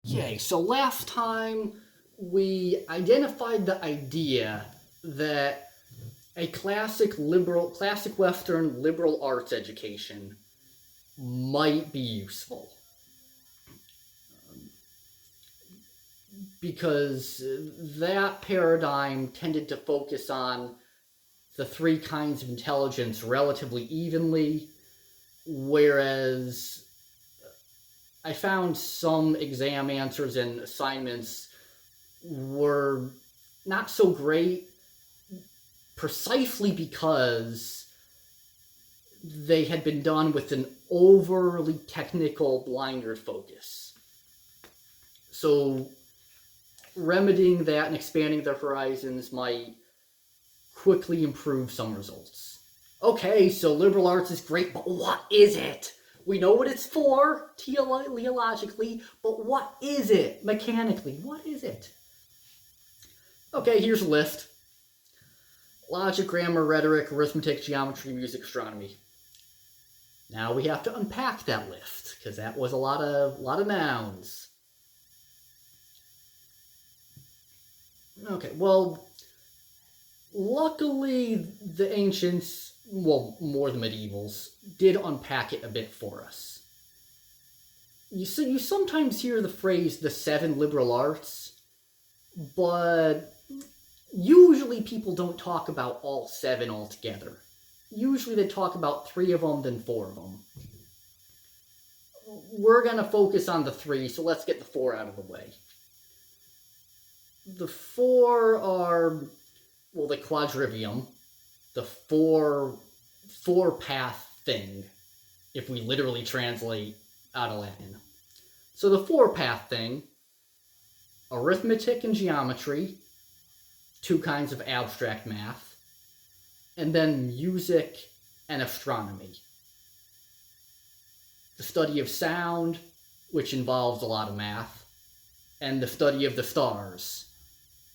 Okay, so last time we identified the idea that a classic Western liberal arts education might be useful. Because that paradigm tended to focus on the three kinds of intelligence relatively evenly, whereas I found some exam answers and assignments were not so great precisely because they had been done with an overly technical blinded focus. So remedying that and expanding their horizons might quickly improve some results. Okay, so liberal arts is great, but what is it? We know what it's for, teleologically, but what is it mechanically? What is it? Okay, here's a list. Logic, grammar, rhetoric, arithmetic, geometry, music, astronomy. Now we have to unpack that list, because that was a lot of nouns. Okay, well, luckily the ancients, well, more the medievals, did unpack it a bit for us. You sometimes hear the phrase the seven liberal arts, but usually people don't talk about all seven altogether. Usually they talk about three of them, then four of them. We're going to focus on the three, so let's get the four out of the way. The four are, well, the quadrivium, the four-path thing, if we literally translate out of Latin. So the four-path thing, arithmetic and geometry, two kinds of abstract math, and then music and astronomy. The study of sound, which involves a lot of math, and the study of the stars,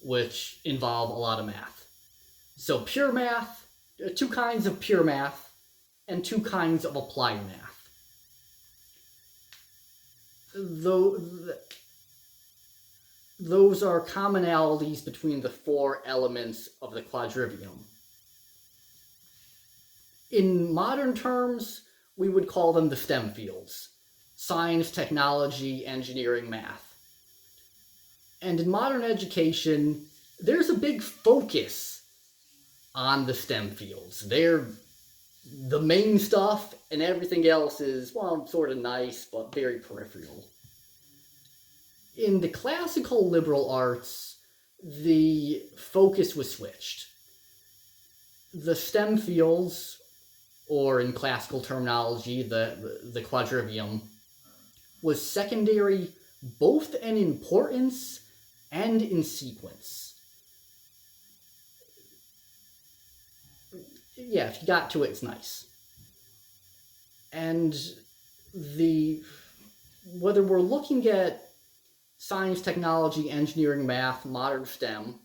which involve a lot of math. So pure math, two kinds of pure math, and two kinds of applied math. Those are commonalities between the four elements of the quadrivium. In modern terms, we would call them the STEM fields: science, technology, engineering, math. And in modern education, there's a big focus on the STEM fields. They're the main stuff, and everything else is, well, sort of nice, but very peripheral. In the classical liberal arts, the focus was switched. The STEM fields, or in classical terminology, the quadrivium, was secondary both in importance and in sequence. Yeah, if you got to it, it's nice. And whether we're looking at science, technology, engineering, math, modern STEM,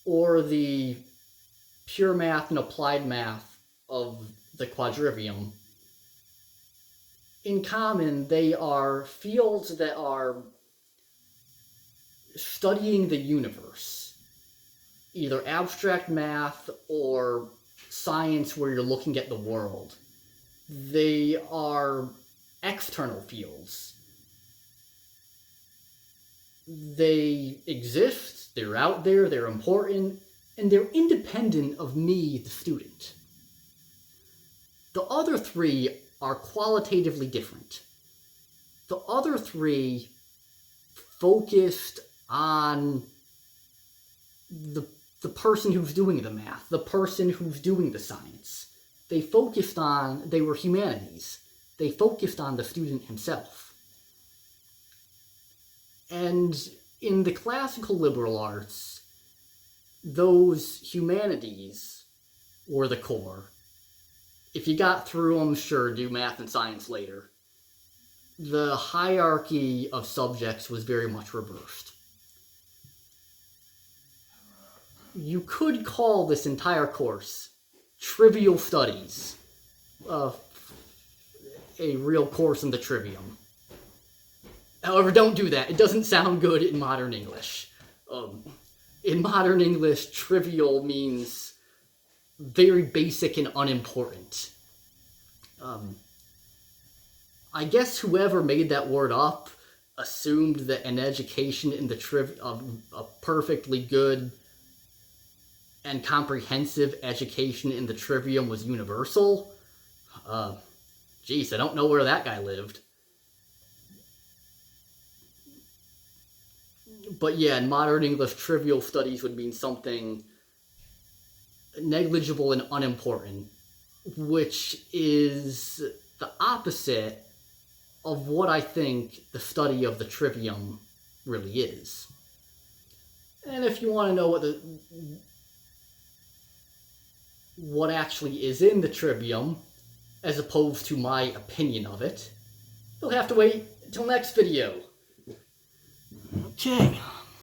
or the pure math and applied math of the quadrivium, in common, they are fields that are studying the universe. Either abstract math or science where you're looking at the world. They are external fields. They exist, they're out there, they're important, and they're independent of me, the student. The other three are qualitatively different. The other three focused on the person who's doing the math, the person who's doing the science. They were humanities. They focused on the student himself. And in the classical liberal arts, those humanities were the core. If you got through them, sure, do math and science later. The hierarchy of subjects was very much reversed. You could call this entire course trivial studies, a real course in the trivium. However, don't do that. It doesn't sound good in modern English. In modern English, trivial means very basic and unimportant. I guess whoever made that word up assumed that an education in the a perfectly good and comprehensive education in the trivium was universal. Geez, I don't know where that guy lived. But yeah, in modern English, trivial studies would mean something negligible and unimportant, which is the opposite of what I think the study of the trivium really is. And if you want to know what actually is in the trivium, as opposed to my opinion of it, you'll have to wait until next video. Okay.